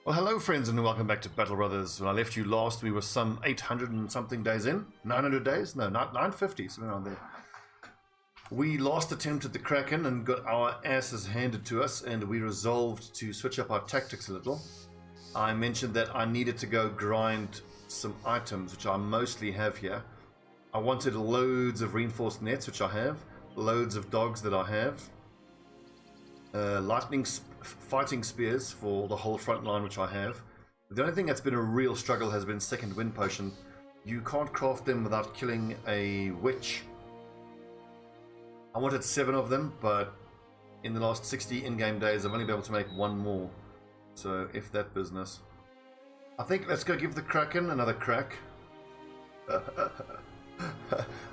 Well, hello friends and welcome back to Battle Brothers. When I left you last, we were some 800 and something days in. 900 days? No, not 950, something around there. We last attempted the Kraken and got our asses handed to us, and we resolved to switch up our tactics a little. I mentioned that I needed to go grind some items, which I mostly have here. I wanted loads of reinforced nets, which I have, loads of dogs that I have, fighting spears for the whole front line, which I have. The only thing that's been a real struggle has been second wind potion. You can't craft them without killing a witch. I wanted 7 of them, but in the last 60 in-game days I've only been able to make 1 more. So if that business. I think let's go give the Kraken another crack.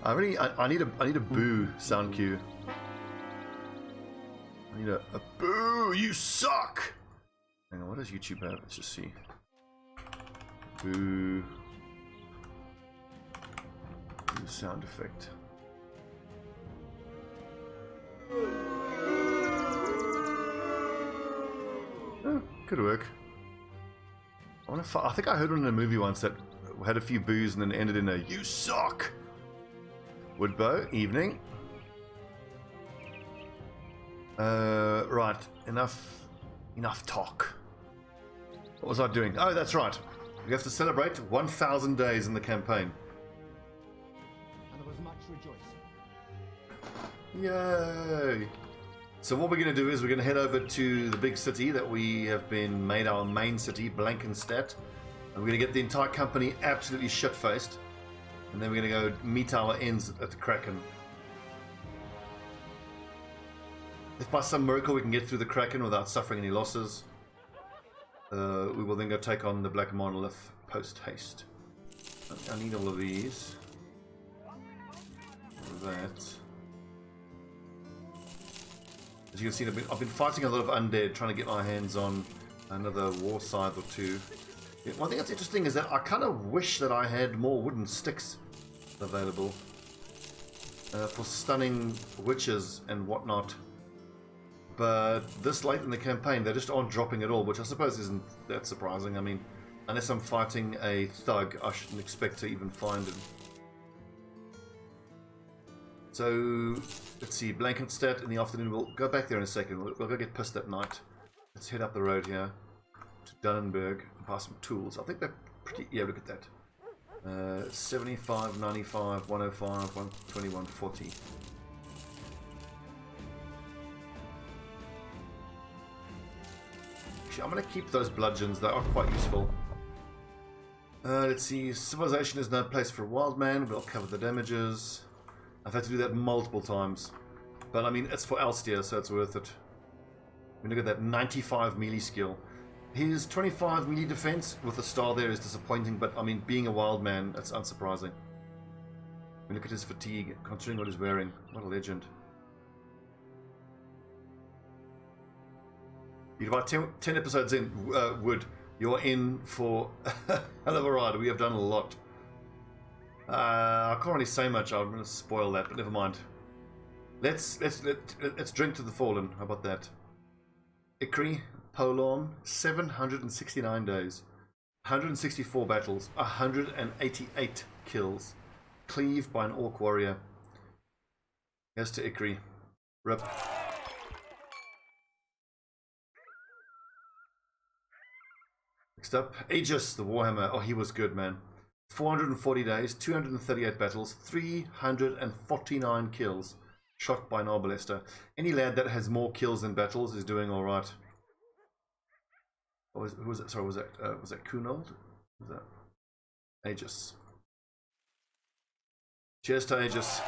I need a boo sound cue. I need a boo, you suck! Hang on, what does YouTube have? Let's just see. Boo. Boo sound effect. Oh, could work. I think I heard one in a movie once that had a few boos and then ended in a "you suck." Woodbow, evening. Right, enough talk. What was I doing? Oh, that's right. We have to celebrate 1,000 days in the campaign. And there was much rejoicing. Yay! So what we're going to do is we're going to head over to the big city that we have been made our main city, Blankenstedt. And we're going to get the entire company absolutely shit-faced. And then we're going to go meet our ends at the Kraken. If by some miracle we can get through the Kraken without suffering any losses, we will then go take on the Black Monolith post-haste. I need all of these. All of that. As you can see, I've been fighting a lot of undead, trying to get my hands on another war scythe or two. One thing that's interesting is that I kind of wish that I had more wooden sticks available for stunning witches and whatnot. But this late in the campaign, they just aren't dropping at all, which I suppose isn't that surprising. I mean, unless I'm fighting a thug, I shouldn't expect to even find him. So, let's see, Blankenstedt in the afternoon. We'll go back there in a second. We'll go get pissed at night. Let's head up the road here to Dunnenberg and buy some tools. I think they're pretty... Yeah, look at that. 75, 95, 105, 120, 140. I'm going to keep those bludgeons, they are quite useful. Let's see, civilization is no place for a wild man, we'll cover the damages. I've had to do that multiple times. But I mean, it's for Alsteer, so it's worth it. I mean, look at that, 95 melee skill. His 25 melee defense with a star there is disappointing, but I mean, being a wild man, that's unsurprising. I mean, look at his fatigue, considering what he's wearing. What a legend. You're about 10 episodes in, Wood. You're in for a hell of a ride. We have done a lot. I can't really say much. I'm going to spoil that, but never mind. Let's drink to the fallen. How about that? Ikri, Polorm, 769 days, 164 battles, 188 kills, cleaved by an orc warrior. Here's to Ikri. Rip. Next up, Aegis, the Warhammer. Oh, he was good, man. 440 days, 238 battles, 349 kills. Shot by an Arbalester. Any lad that has more kills than battles is doing all right. Who was it? Sorry, was that Kunold? Was that Aegis? Cheers to Aegis.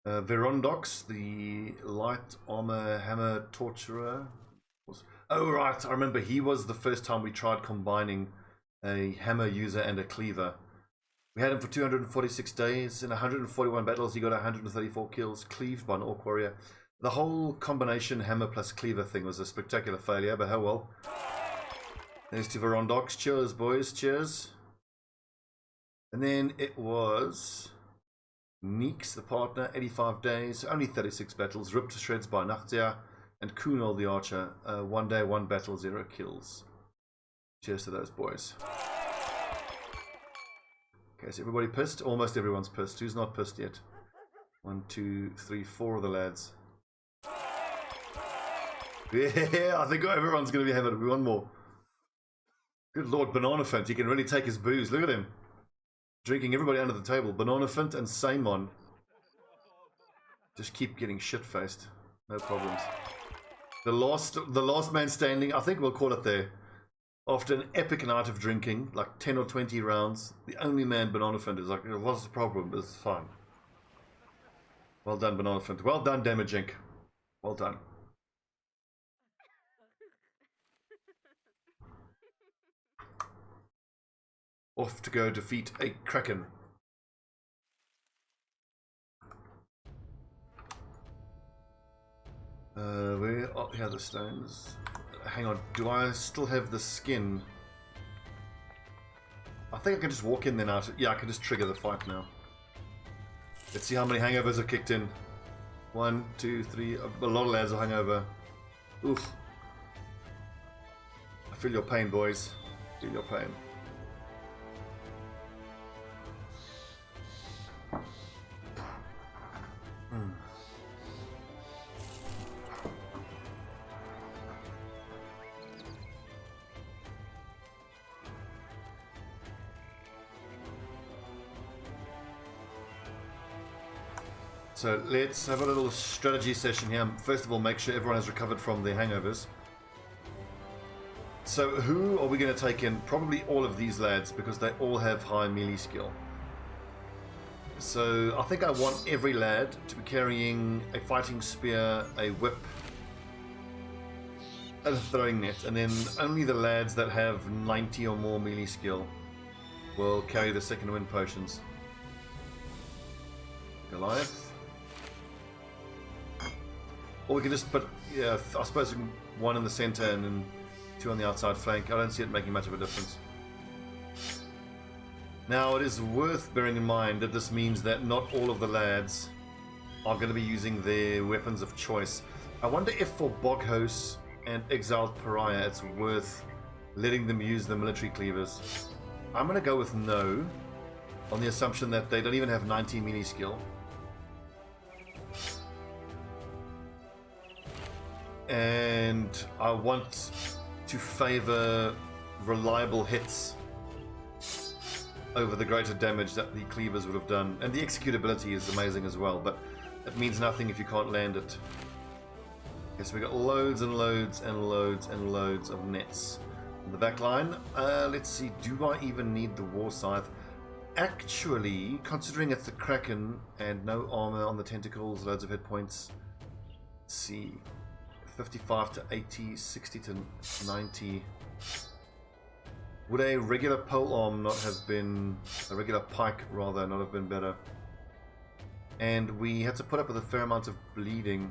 Verondox, the light armor hammer torturer. Oh right, I remember he was the first time we tried combining a hammer user and a cleaver. We had him for 246 days. In 141 battles he got 134 kills, cleaved by an orc warrior. The whole combination hammer plus cleaver thing was a spectacular failure, but how well. Thanks to Verondox. Cheers boys, cheers. And then it was Neeks, the partner, 85 days, only 36 battles, ripped to shreds by Nachtia. And Kunal the archer. 1 day, 1 battle, 0 kills. Cheers to those boys. Okay, so everybody pissed? Almost everyone's pissed. Who's not pissed yet? 1, 2, 3, 4 of the lads. Yeah, I think everyone's going to be having one more. Good Lord, Banana Fint. He can really take his booze. Look at him. Drinking everybody under the table. Banana Fint and Samon. Just keep getting shit-faced. No problems. The last man standing, I think we'll call it there. After an epic night of drinking, like 10 or 20 rounds, the only man Banana Fint is like, what's the problem? It's fine. Well done, Banana Fint. Well done, Damage Inc. Well done. Off to go defeat a Kraken. Where? Oh, here are the stones. Hang on, do I still have the skin? I think I can just walk in then out. Yeah, I can just trigger the fight now. Let's see how many hangovers are kicked in. 1, 2, 3. A lot of lads are hungover. Oof. I feel your pain, boys. Feel your pain. So let's have a little strategy session here. First of all, make sure everyone has recovered from their hangovers. So who are we going to take in? Probably all of these lads, because they all have high melee skill. So I think I want every lad to be carrying a fighting spear, a whip, and a throwing net. And then only the lads that have 90 or more melee skill will carry the second wind potions. Goliath. Or we can just put, yeah, I suppose 1 in the center and then 2 on the outside flank. I don't see it making much of a difference. Now, it is worth bearing in mind that this means that not all of the lads are going to be using their weapons of choice. I wonder if for Boghos and Exiled Pariah it's worth letting them use the military cleavers. I'm going to go with no, on the assumption that they don't even have 90 melee skill. And I want to favor reliable hits over the greater damage that the cleavers would have done. And the executability is amazing as well, but it means nothing if you can't land it. Okay, so we got loads and loads and loads and loads of nets on the back line. Let's see, do I even need the war scythe? Actually, considering it's the Kraken and no armor on the tentacles, loads of hit points. Let's see. 55 to 80, 60 to 90. Would a regular polearm not have been, a regular pike rather, not have been better? And we had to put up with a fair amount of bleeding.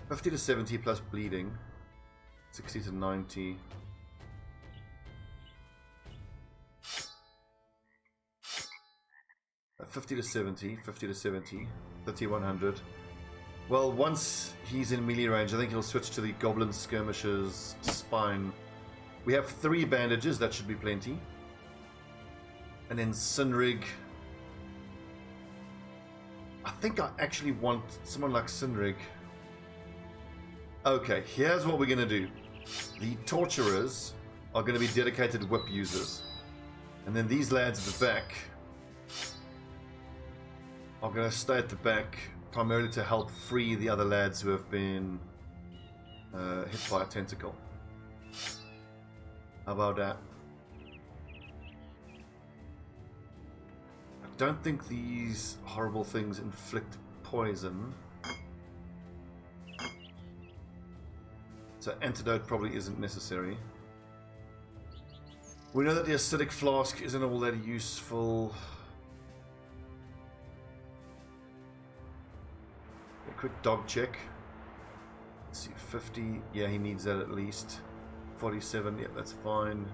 50 to 70 plus bleeding. 60 to 90. Uh, 50 to 70, 50 to 70, 3100. Well, once he's in melee range, I think he'll switch to the Goblin Skirmisher's spine. We have 3 bandages, that should be plenty. And then Sinrig. I think I actually want someone like Sinrig. Okay, here's what we're going to do. The Torturers are going to be dedicated whip users. And then these lads at the back are going to stay at the back, primarily to help free the other lads who have been hit by a tentacle. How about that? I don't think these horrible things inflict poison. So antidote probably isn't necessary. We know that the acidic flask isn't all that useful. Quick dog check. Let's see, 50. Yeah, he needs that at least. 47. Yeah, that's fine.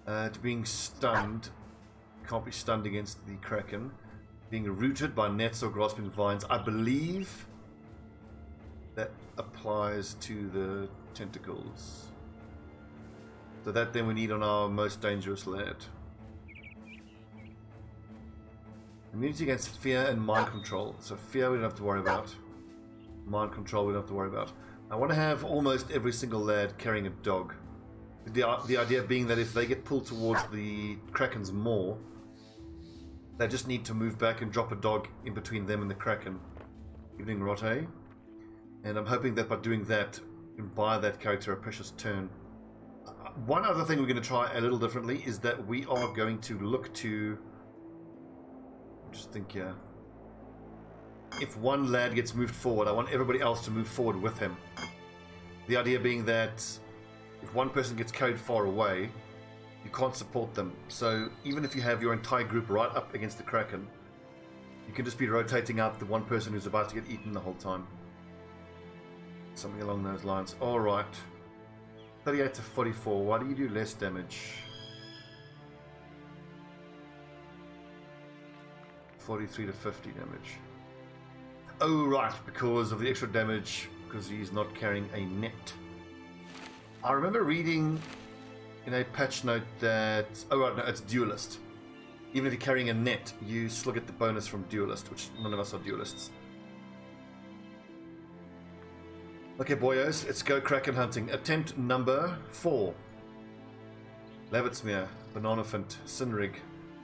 To being stunned. Can't be stunned against the Kraken. Being rooted by nets or grasping vines. I believe that a supplies to the tentacles. So that then we need on our most dangerous lad. Immunity against fear and mind control. So fear we don't have to worry about. Mind control we don't have to worry about. I want to have almost every single lad carrying a dog. The idea being that if they get pulled towards the Krakens more, they just need to move back and drop a dog in between them and the Kraken. Evening Rotte. And I'm hoping that by doing that, we can buy that character a precious turn. One other thing we're going to try a little differently is that we are going to look to... Just think here. If one lad gets moved forward, I want everybody else to move forward with him. The idea being that if one person gets carried far away, you can't support them. So even if you have your entire group right up against the Kraken, you can just be rotating out the one person who's about to get eaten the whole time. Something along those lines. Alright. 38 to 44. Why do you do less damage? 43 to 50 damage. Oh, right. Because of the extra damage. Because he's not carrying a net. I remember reading in a patch note that... Oh, right. No, it's duelist. Even if you're carrying a net, you still get the bonus from duelist, which none of us are duelists. Okay, boyos, let's go Kraken hunting. Attempt number 4. Levitsmere, Bananafint, Sinrig,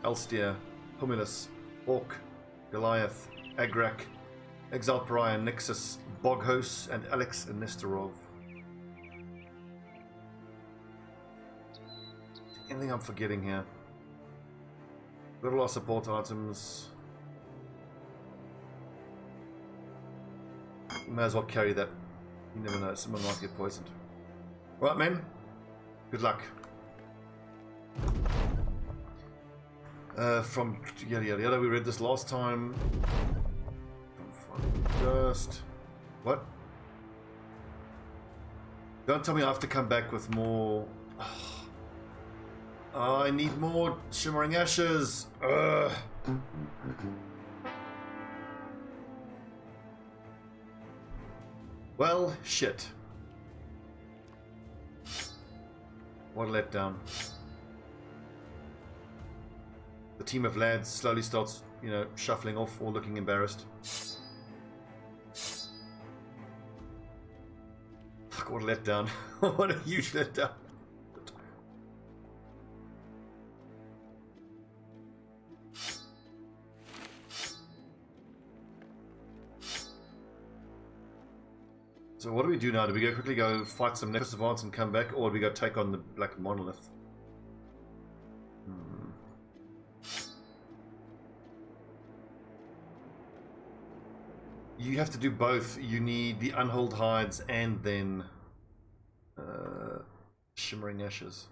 Elstier, Humulus, Orc, Goliath, Agrak, Exile Pariah, Nixus, Boghos, and Alex and Nestorov. Anything I'm forgetting here? Little our support items. You may as well carry that. You never know, someone might get poisoned. Right, men. Good luck. From yada yada yada, we read this last time. Just what? Don't tell me I have to come back with more. Oh, I need more shimmering ashes. Ugh. Well, shit. What a letdown. The team of lads slowly starts, you know, shuffling off or looking embarrassed. Fuck, what a letdown. What a huge letdown. So what do we do now? Do we quickly go fight some Necros Advance and come back, or do we go take on the Black Monolith? You have to do both. You need the Unhold Hides and then Shimmering Ashes.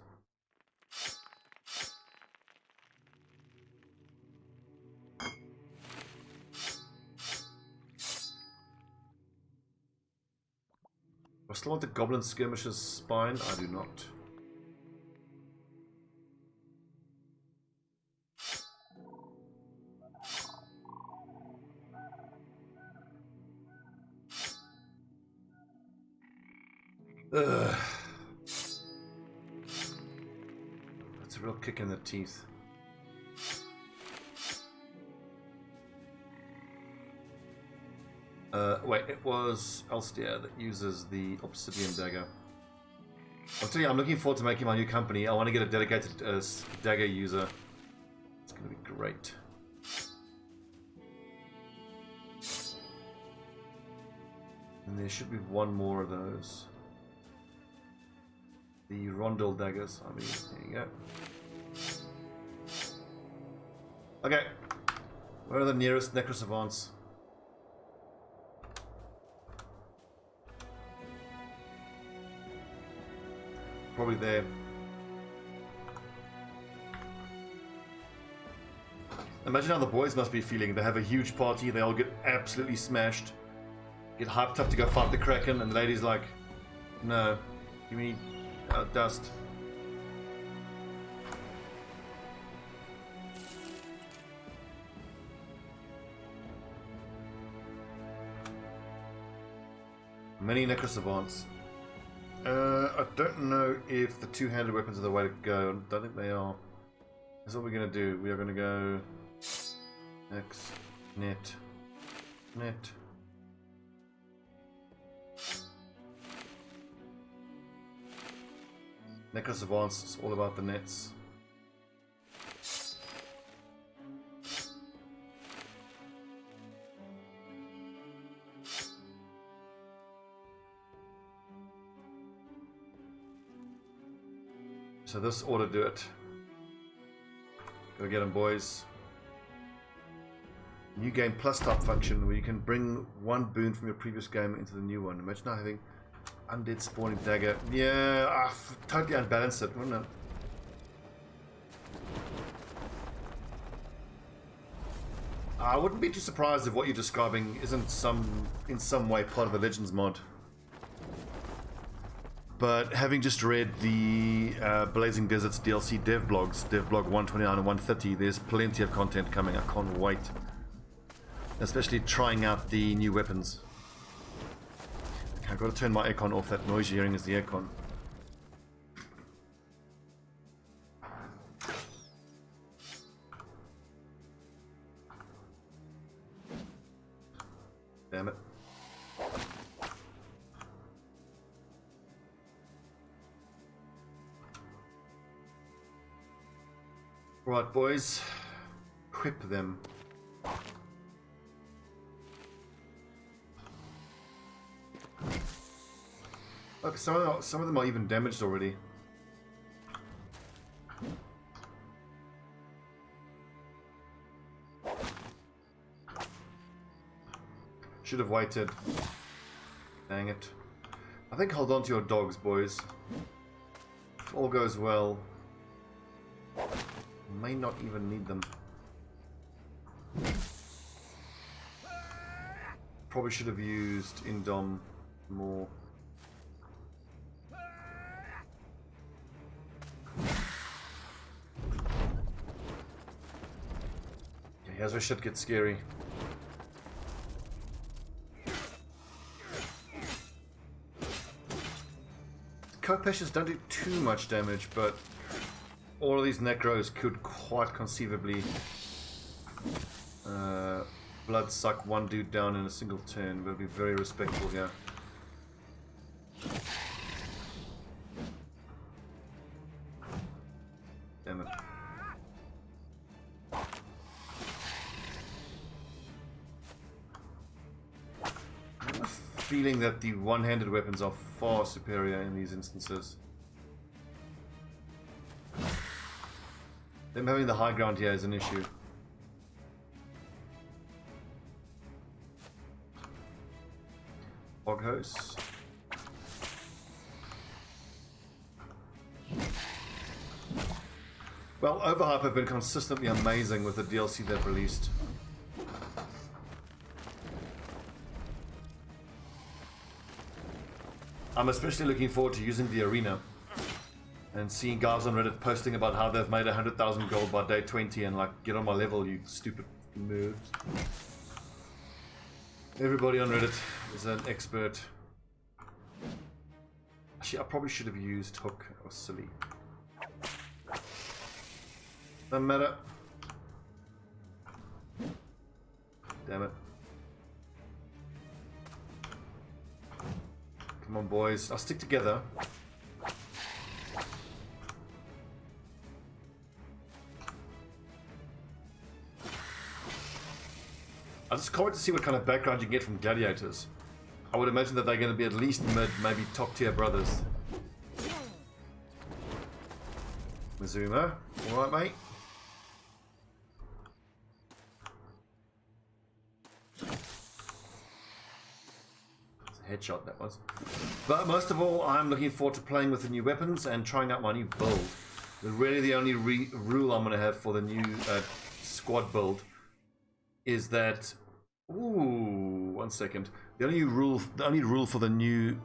I still want the Goblin Skirmisher's spine. I do not. Ugh. That's a real kick in the teeth. Wait, it was Elstier that uses the Obsidian Dagger. I'll tell you, I'm looking forward to making my new company. I want to get a dedicated dagger user. It's going to be great. And there should be one more of those. The Rondel daggers. I mean, there you go. Okay. Where are the nearest Necros Savants? Probably there. Imagine how the boys must be feeling. They have a huge party, they all get absolutely smashed, get hyped up to go fight the Kraken, and the lady's like, no, give me dust. Many necro savants. I don't know if the two-handed weapons are the way to go. I don't think they are. That's what we're going to do. We are going to go X, net, net. Necro savants is all about the nets. So this ought to do it. Go get them, boys. New game plus type function where you can bring one boon from your previous game into the new one. Imagine not having undead spawning dagger. Yeah, totally unbalanced it, wouldn't it? I wouldn't be too surprised if what you're describing isn't in some way part of the Legends mod. But having just read the Blazing Deserts DLC dev blogs, dev blog 129 and 130, there's plenty of content coming. I can't wait. Especially trying out the new weapons. Okay, I've got to turn my aircon off. That noise you're hearing is the aircon. Damn it. Right, boys, equip them. Look, some of them are even damaged already. Should have waited. Dang it. I think hold on to your dogs, boys. If all goes well, may not even need them. Probably should have used Indom more. Yeah, here's where shit gets scary. Co-patients don't do too much damage, but all of these necros could quite conceivably blood suck one dude down in a single turn. We'll be very respectful here. Damn it. I have a feeling that the one-handed weapons are far superior in these instances. Them having the high ground here is an issue. Bog hose. Well, Overhype have been consistently amazing with the DLC they've released. I'm especially looking forward to using the arena and seeing guys on Reddit posting about how they've made 100,000 gold by day 20 and like, get on my level, you stupid nerds. Everybody on Reddit is an expert. Actually, I probably should have used hook. I was silly. Doesn't matter. Damn it. Come on, boys. I'll stick together. I just can't wait to see what kind of background you get from gladiators. I would imagine that they're going to be at least mid, maybe top tier brothers. Mazuma, alright mate? It's a headshot that was. But most of all, I'm looking forward to playing with the new weapons and trying out my new build. Really the only rule I'm going to have for the new squad build is that... Ooh, 1 second. The only rule for the new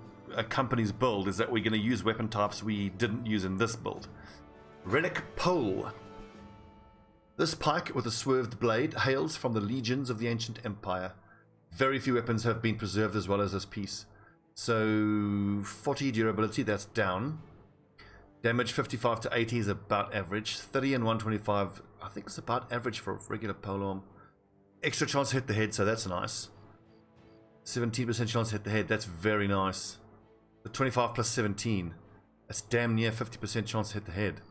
company's build is that we're going to use weapon types we didn't use in this build. Relic Pole. This pike with a swerved blade hails from the legions of the ancient empire. Very few weapons have been preserved as well as this piece. So 40 durability, that's down. Damage 55 to 80 is about average. 30 and 125, I think it's about average for a regular polearm. Extra chance to hit the head, so that's nice. 17% chance to hit the head, that's very nice. The 25 plus 17, that's damn near 50% chance to hit the head.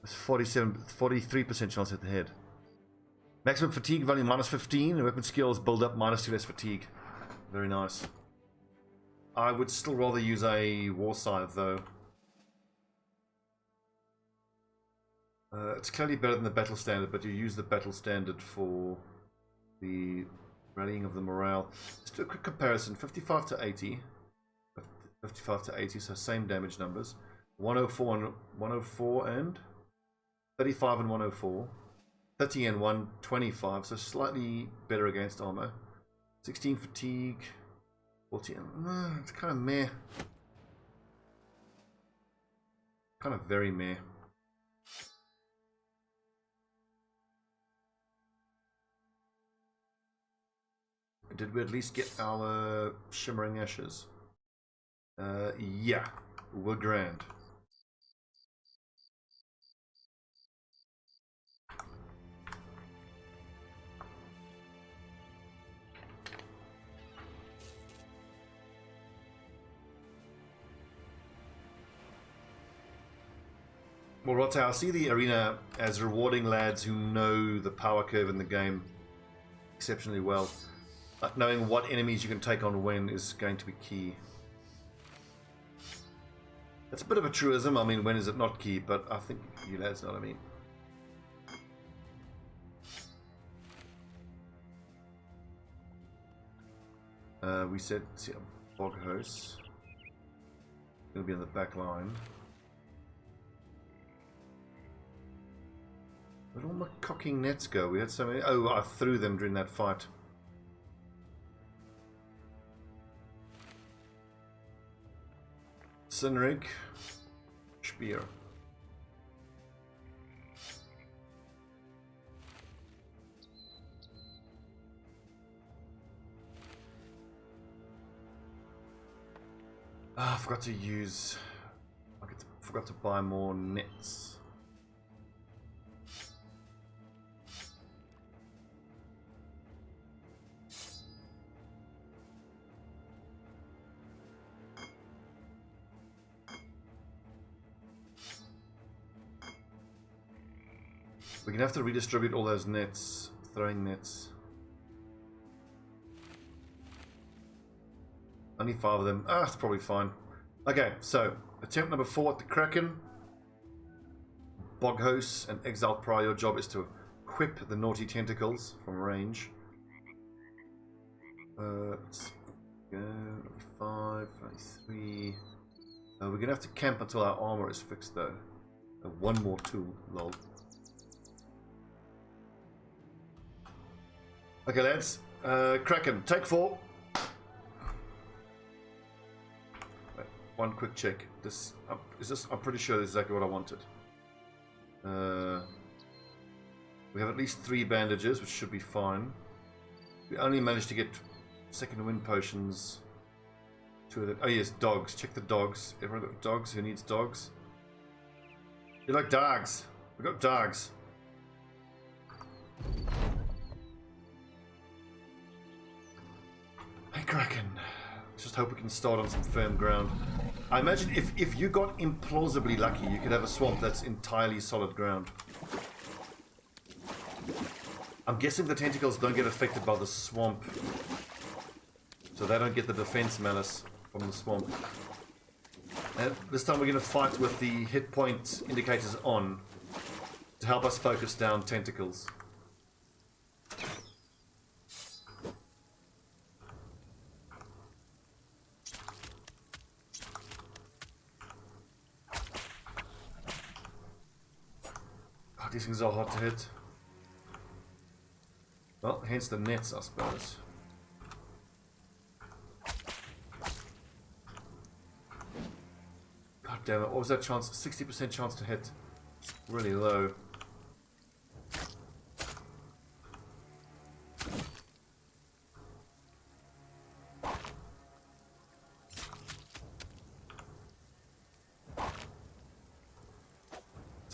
That's 43% chance to hit the head. Maximum fatigue value minus 15, and weapon skills build up minus 2 less fatigue. Very nice. I would still rather use a war scythe though. It's clearly better than the battle standard, but you use the battle standard for the rallying of the morale. Let's do a quick comparison. 55 to 80. 55 to 80, so same damage numbers. 104 and 35 and 104. 30 and 125, so slightly better against armor. 16 fatigue. 14. It's kind of meh. Kind of very meh. Did we at least get our shimmering ashes? Yeah, we're grand. Well, Rotta, I see the arena as rewarding lads who know the power curve in the game exceptionally well. Knowing what enemies you can take on when is going to be key. That's a bit of a truism. I mean, when is it not key? But I think you lads know what I mean. We said, see, a bog host. Going to be on the back line. Where'd all my cocking nets go? We had so many. Oh, I threw them during that fight. Sunrig, Spear. I forgot to use. Forgot to buy more nets. We're gonna have to redistribute all those nets, throwing nets. Only 5 of them. Ah, it's probably fine. Okay, so attempt number 4 at the Kraken. Bog hosts and Exile Prior. Your job is to whip the naughty tentacles from range. Let's go. 5, 3. We're gonna have to camp until our armor is fixed, though. One more tool, lol. Okay, lads. Kraken, take 4. Wait, one quick check. This is this. I'm pretty sure this is exactly what I wanted. We have at least 3 bandages, which should be fine. We only managed to get second wind potions. 2 of them. Oh yes, dogs. Check the dogs. Everyone got dogs? Who needs dogs? You like dogs? We got dogs. Hey Kraken, let's just hope we can start on some firm ground. I imagine if you got implausibly lucky, you could have a swamp that's entirely solid ground. I'm guessing the tentacles don't get affected by the swamp, so they don't get the defense malice from the swamp. And this time we're going to fight with the hit point indicators on to help us focus down tentacles. These things are hard to hit. Well, hence the nets, I suppose. God damn it, what was that chance? 60% chance to hit. Really low.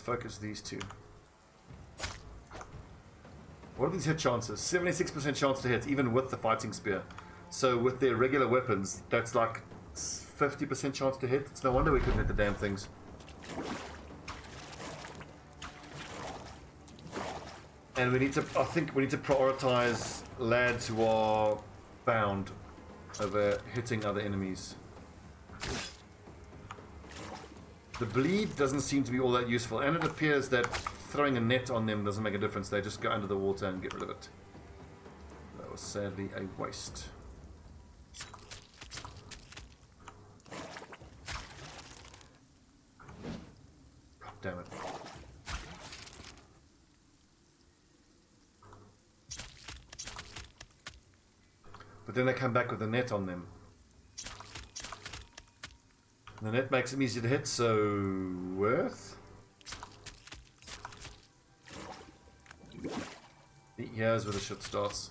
focus these two. What are these hit chances? 76% chance to hit, even with the fighting spear. So with their regular weapons, that's like 50% chance to hit. It's no wonder we couldn't hit the damn things. And we need to, I think we need to prioritize lads who are bound over hitting other enemies. The bleed doesn't seem to be all that useful, and it appears that throwing a net on them doesn't make a difference. They just go under the water and get rid of it. That was sadly a waste. God damn it. But then they come back with a net on them. And the net makes them easy to hit, so worth. Here's where the shit starts.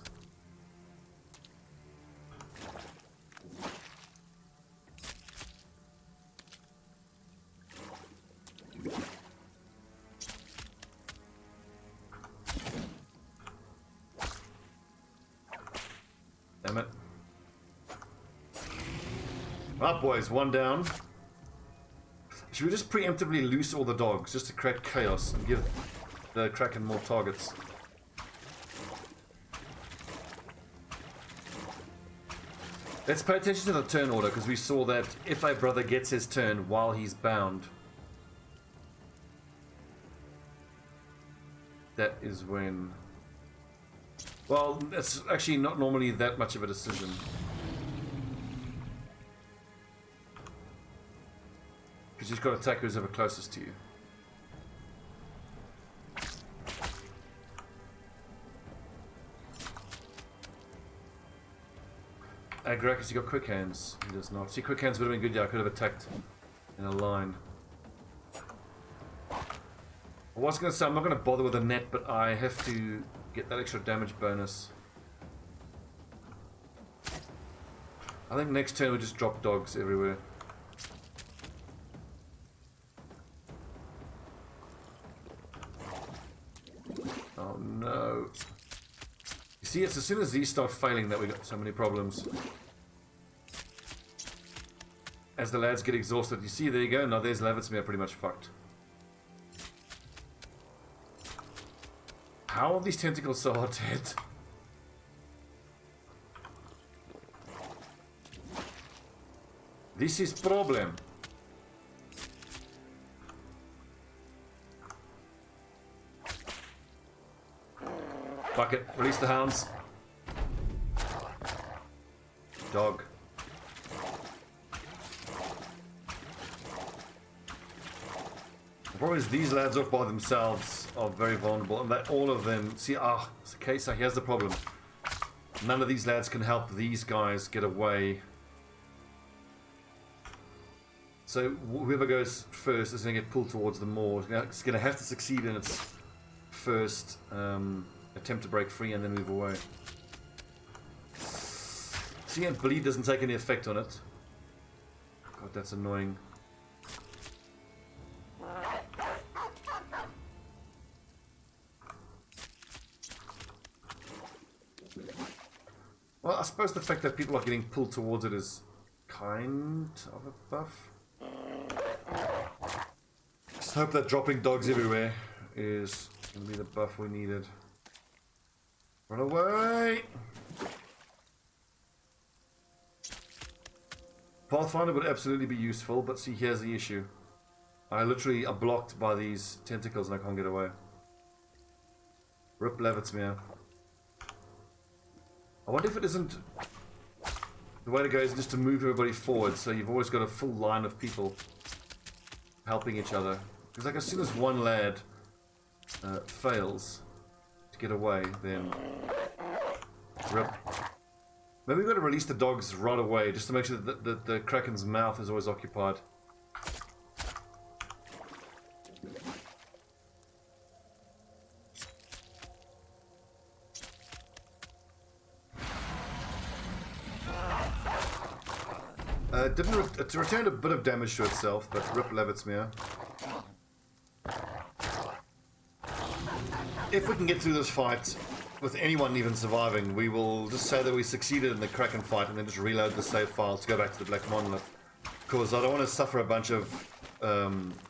Damn it. Right, boys, one down. Should we just preemptively loose all the dogs just to create chaos and give the Kraken more targets? Let's pay attention to the turn order, because we saw that if a brother gets his turn while he's bound, that is when... Well, it's actually not normally that much of a decision. Because you've got to attack who's ever closest to you. Grakus, you got quick hands. He does not. See, quick hands would have been good. Yeah, I could have attacked in a line. I was going to say I'm not going to bother with a net, but I have to get that extra damage bonus. I think next turn we just drop dogs everywhere. Oh no. You see, it's as soon as these start failing that we got so many problems. As the lads get exhausted, you see, there you go. Now there's Levitsmere pretty much fucked. How are these tentacles so hard to hit? This is problem. Fuck it. Release the hounds. Dog. The problem is these lads off by themselves are very vulnerable, and that all of them see. Okay, so here's the problem. None of these lads can help these guys get away. So whoever goes first is going to get pulled towards them more. It's going to have to succeed in its first attempt to break free and then move away. See, and bleed doesn't take any effect on it. God, that's annoying. Well, I suppose the fact that people are getting pulled towards it is kind of a buff. Just hope that dropping dogs everywhere is going to be the buff we needed. Run away! Pathfinder would absolutely be useful, but see, here's the issue. I literally are blocked by these tentacles and I can't get away. Rip Levitsmere. I wonder if it isn't... The way to go is just to move everybody forward, so you've always got a full line of people helping each other. Because like as soon as one lad fails to get away, then rip. Maybe we've got to release the dogs right away, just to make sure that the Kraken's mouth is always occupied. It returned a bit of damage to itself, but rip Levitsmere. if we can get through this fight with anyone even surviving, we will just say that we succeeded in the Kraken fight and then just reload the save file to go back to the Black Monolith. Because I don't want to suffer a bunch of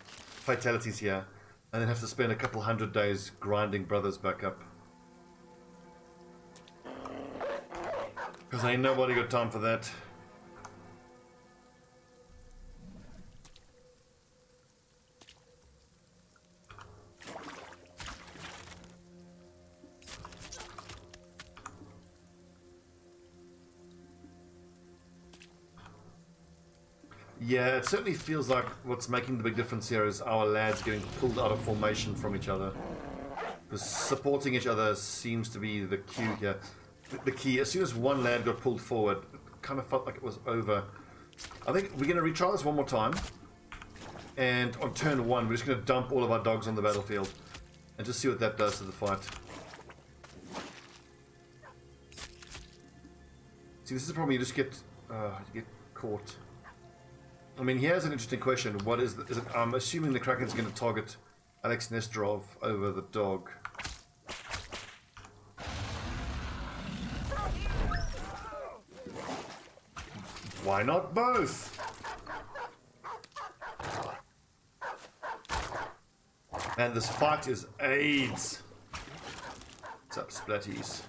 fatalities here and then have to spend a couple 100 days grinding brothers back up. Because ain't nobody got time for that. Yeah, it certainly feels like what's making the big difference here is our lads getting pulled out of formation from each other. Because supporting each other seems to be the cue here. The key, as soon as one lad got pulled forward, it kind of felt like it was over. I think we're going to retry this one more time. And on turn one, we're just going to dump all of our dogs on the battlefield. And just see what that does to the fight. See, this is the problem, you just get caught. I mean, here's an interesting question. What is it? I'm assuming the Kraken's going to target Alex Nesterov over the dog. Why not both? And this fight is AIDS. What's up, Splatties?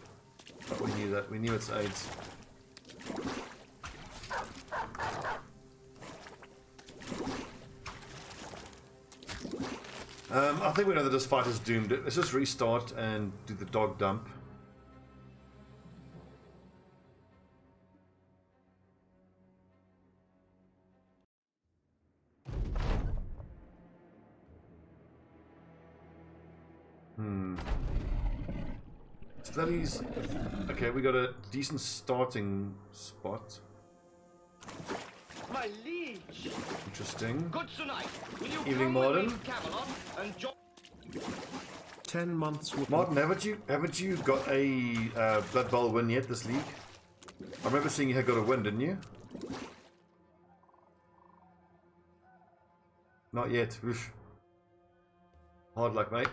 But we knew that. We knew it's AIDS. I think we know that this fight is doomed. Let's just restart and do the dog dump. Studies. Okay, we got a decent starting spot. My liege. Interesting. Good tonight. Will you Evening, come with Martin. me to Camelot and 10 months. Martin, haven't you got a Blood Bowl win yet this league? I remember seeing you had got a win, didn't you? Not yet. Oof. Hard luck, mate.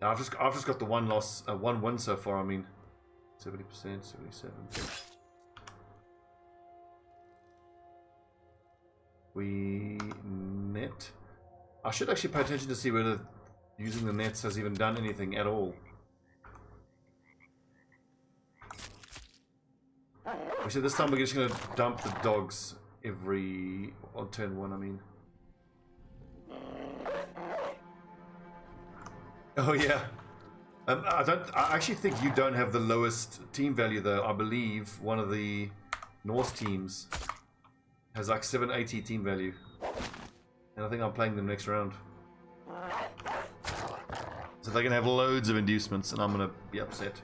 I've just got the one loss, one win so far. I mean, 70%, 77. We net. I should actually pay attention to see whether using the nets has even done anything at all. We said this time we're just going to dump the dogs on turn one. I mean. Oh yeah. I actually think you don't have the lowest team value though. I believe one of the Norse teams has like 780 team value. And I think I'm playing them next round. So they're going to have loads of inducements and I'm going to be upset.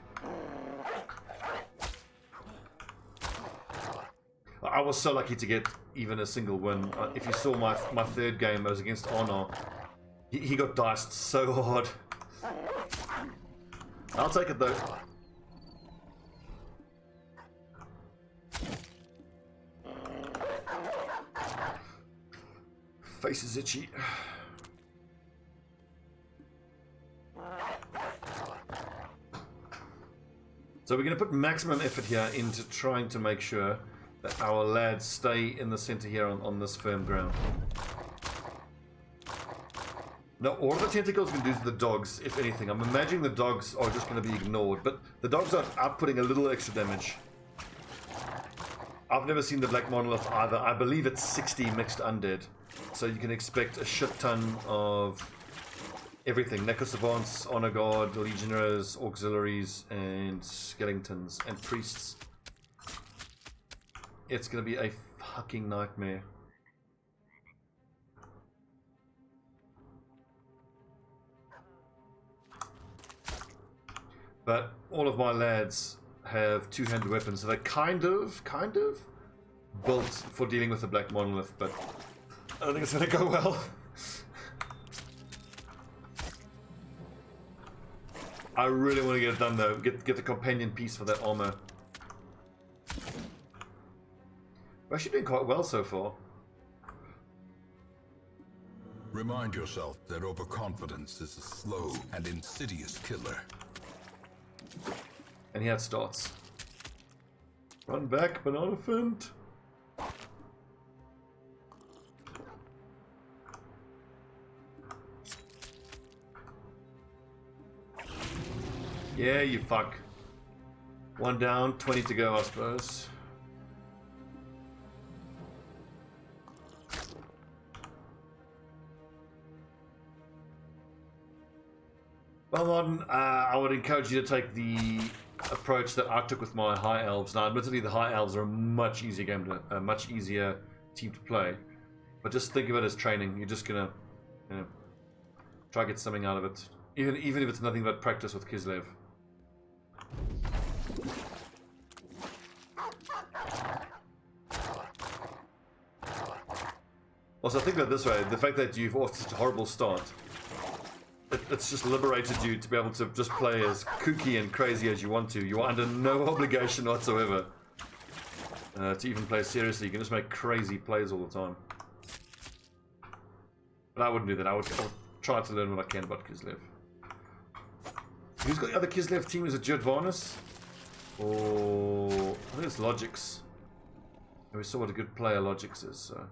I was so lucky to get even a single win. If you saw my third game, I was against Honor. He got diced so hard. I'll take it though. Face is itchy. So we're going to put maximum effort here into trying to make sure that our lads stay in the center here on this firm ground. Now, all the tentacles can do to the dogs, if anything. I'm imagining the dogs are just going to be ignored, but the dogs are outputting a little extra damage. I've never seen the Black Monolith either. I believe it's 60 mixed undead. So you can expect a shit ton of everything. Necrosavants, Honor Guard, Legionnaires, Auxiliaries, and Skeletons, and Priests. It's going to be a fucking nightmare. But all of my lads have two-handed weapons, so they're kind of built for dealing with the Black Monolith, but I don't think it's going to go well. I really want to get it done though, get the companion piece for that armor. We're actually doing quite well so far. Remind yourself that overconfidence is a slow and insidious killer. And he had starts. Run back, banana fint. Yeah, you fuck. 1 down, 20 to go, I suppose. Well, Martin, I would encourage you to take the approach that I took with my high elves. Now, admittedly, the high elves are a much easier game to, a much easier team to play. But just think of it as training. You're just gonna, you know, try to get something out of it, even if it's nothing but practice with Kislev. Also, think about it this way: the fact that you've off such a horrible start. It's just liberated you to be able to just play as kooky and crazy as you want to. You are under no obligation whatsoever to even play seriously. You can just make crazy plays all the time. But I wouldn't do that. I would try to learn what I can about Kislev. Who's got the other Kislev team? Is it Jodvarnis? Or I think it's Logix. And we saw what a good player Logix is, so...